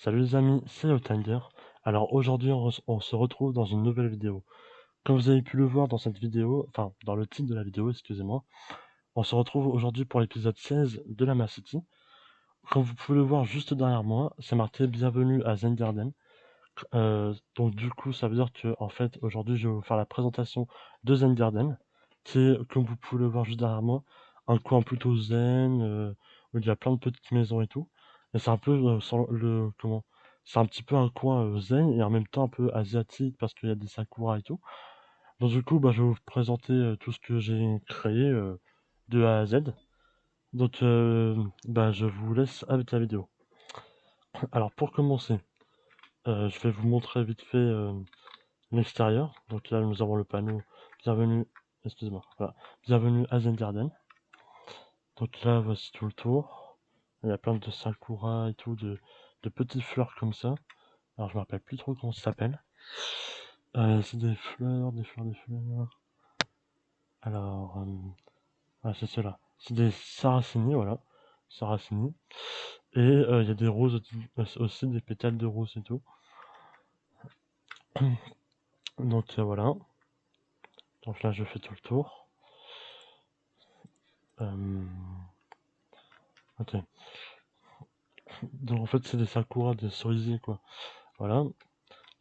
Salut les amis, c'est Outlander. Alors aujourd'hui on se retrouve dans une nouvelle vidéo. Comme vous avez pu le voir dans cette vidéo, enfin dans le titre de la vidéo, excusez-moi, on se retrouve aujourd'hui pour l'épisode 16 de la City. Comme vous pouvez le voir juste derrière moi, c'est marqué Bienvenue à Zengarden. Donc du coup ça veut dire que en fait aujourd'hui je vais vous faire la présentation de Zengarden, qui est, comme vous pouvez le voir juste derrière moi, un coin plutôt zen, où il y a plein de petites maisons et tout. Et c'est un peu c'est un petit peu un coin zen et en même temps un peu asiatique parce qu'il y a des sakuras et tout. Donc du coup je vais vous présenter tout ce que j'ai créé de A à Z. Donc je vous laisse avec la vidéo. Alors pour commencer, je vais vous montrer vite fait l'extérieur. Donc là, nous avons le panneau Bienvenue, excusez-moi, voilà, Bienvenue à Zen Garden. Donc là, voici tout le tour. Il y a plein de sakura et tout, de petites fleurs comme ça. Alors, je me rappelle plus trop comment ça s'appelle. C'est des fleurs, des fleurs, des fleurs. Alors, ah, c'est cela. C'est des sarracini, voilà. Sarracini. Et il y a des roses aussi, des pétales de roses et tout. Donc voilà. Donc là, je fais tout le tour. Euh, ok. Donc en fait, c'est des sakuras, des cerisiers, quoi. Voilà.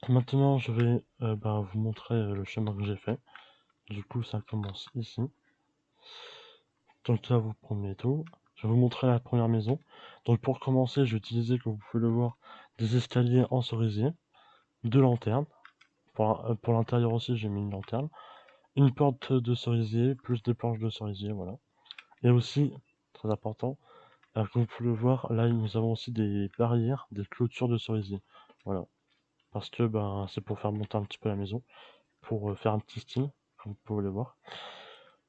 Maintenant, je vais vous montrer le chemin que j'ai fait. Du coup, ça commence ici. Donc là, vous prenez tout. Je vais vous montrer la première maison. Donc pour commencer, j'ai utilisé, comme vous pouvez le voir, des escaliers en cerisier, deux lanternes. Pour l'intérieur aussi, j'ai mis une lanterne. Une porte de cerisier, plus des planches de cerisier, voilà. Et aussi, très important, comme vous pouvez le voir, là, nous avons aussi des barrières, des clôtures de cerisier. Voilà. Parce que c'est pour faire monter un petit peu la maison, pour faire un petit style, comme vous pouvez le voir.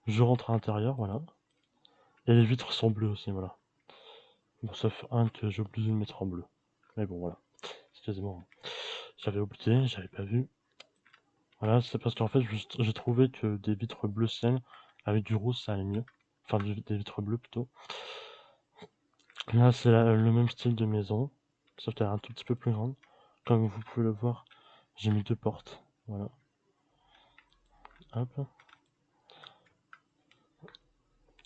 Je rentre à l'intérieur, voilà. Et les vitres sont bleues aussi, voilà. Bon, sauf un que j'ai oublié de mettre en bleu. Mais bon, voilà. Excusez-moi. J'avais oublié, j'avais pas vu. Voilà, c'est parce qu'en fait, j'ai trouvé que des vitres bleu ciel avec du rose, ça allait mieux. Enfin, des vitres bleues plutôt. Là, c'est le même style de maison, sauf qu'elle est un tout petit peu plus grande. Comme vous pouvez le voir, j'ai mis deux portes. Voilà. Hop.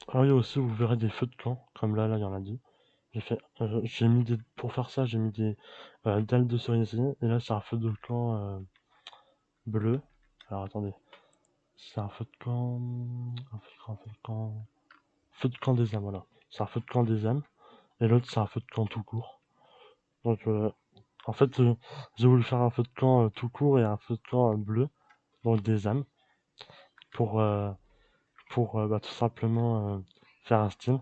Ah oui, aussi, vous verrez des feux de camp, comme là, il y en a dit. J'ai mis des, pour faire ça, j'ai mis des dalles de cerisier, et là, c'est un feu de camp bleu. Alors, attendez. C'est un feu de camp, un feu de camp, feu de camp des âmes, voilà. C'est un feu de camp des âmes, et l'autre, c'est un feu de camp tout court. Donc, en fait, j'ai voulu faire un feu de camp tout court et un feu de camp bleu, donc des âmes, pour, euh, pour tout simplement faire un style.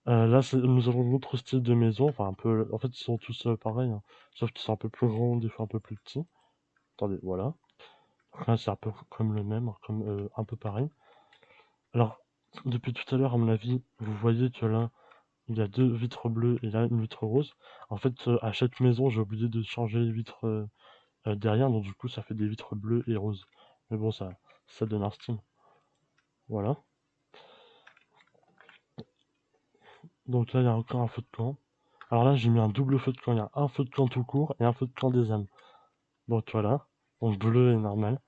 Là, nous avons l'autre style de maison, enfin un peu, en fait ils sont tous pareils, hein, sauf qu'ils sont un peu plus grands, des fois un peu plus petits. Attendez, voilà. Donc là, c'est un peu comme le même, comme un peu pareil. Alors, depuis tout à l'heure, à mon avis, vous voyez que là, il y a deux vitres bleues et là une vitre rose. En fait, à chaque maison, j'ai oublié de changer les vitres derrière, donc du coup, ça fait des vitres bleues et roses. Mais bon, ça donne un style. Voilà. Donc là, il y a encore un feu de camp. Alors là, j'ai mis un double feu de camp. Il y a un feu de camp tout court et un feu de camp des âmes. Donc voilà. Donc bleu et normal.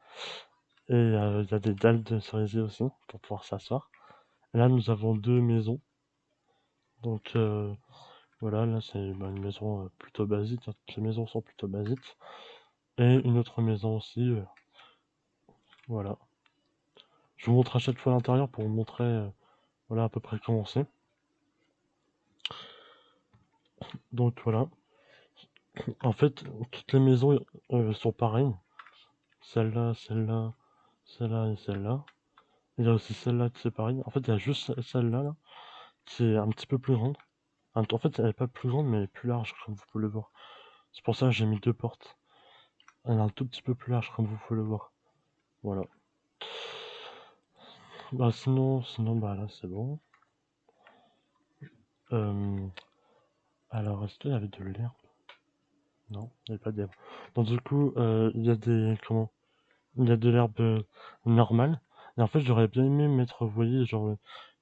Et il y a des dalles de cerisier aussi pour pouvoir s'asseoir. Et là, nous avons deux maisons. Donc voilà, là c'est une maison plutôt basique, hein. Toutes les maisons sont plutôt basiques. Et une autre maison aussi. Voilà. Je vous montre à chaque fois l'intérieur pour vous montrer voilà à peu près comment c'est. Donc voilà. En fait, toutes les maisons sont pareilles. Celle-là, celle-là, celle-là et celle-là. Il y a aussi celle-là qui c'est pareil. En fait, il y a juste celle-là là, qui est un petit peu plus grande. En fait, elle est pas plus grande, mais elle est plus large, comme vous pouvez le voir. C'est pour ça que j'ai mis deux portes. Elle est un tout petit peu plus large, comme vous pouvez le voir. Voilà. Sinon, là, c'est bon. Euh, alors, est-ce qu'il y avait de l'herbe? Non, il n'y avait pas d'herbe. Donc, du coup, il y a il y a de l'herbe normale. Et en fait, j'aurais bien aimé mettre, vous voyez, genre,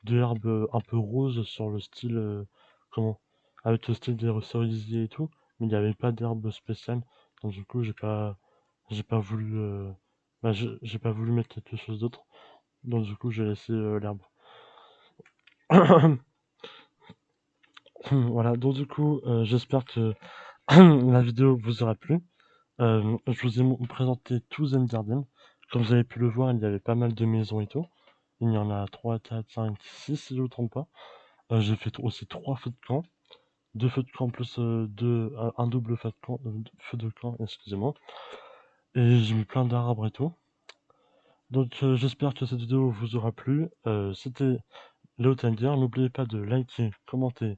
de l'herbe un peu rose sur le style, comment? Avec le style des cerisiers et tout. mais il n'y avait pas d'herbe spéciale. Donc du coup, j'ai pas voulu, j'ai pas voulu mettre quelque chose d'autre. Donc du coup, j'ai laissé l'herbe. Voilà, donc du coup, j'espère que la vidéo vous aura plu. Je vous ai présenté tout Zen Garden. Comme vous avez pu le voir, il y avait pas mal de maisons et tout. Il y en a 3, 4, 5, 6 si je ne me trompe pas. J'ai fait aussi 3 feux de camp. 2 feux de camp plus un double feu de camp, excusez-moi. Et j'ai mis plein d'arbres et tout. Donc j'espère que cette vidéo vous aura plu. C'était Léo Tinger. N'oubliez pas de liker, commenter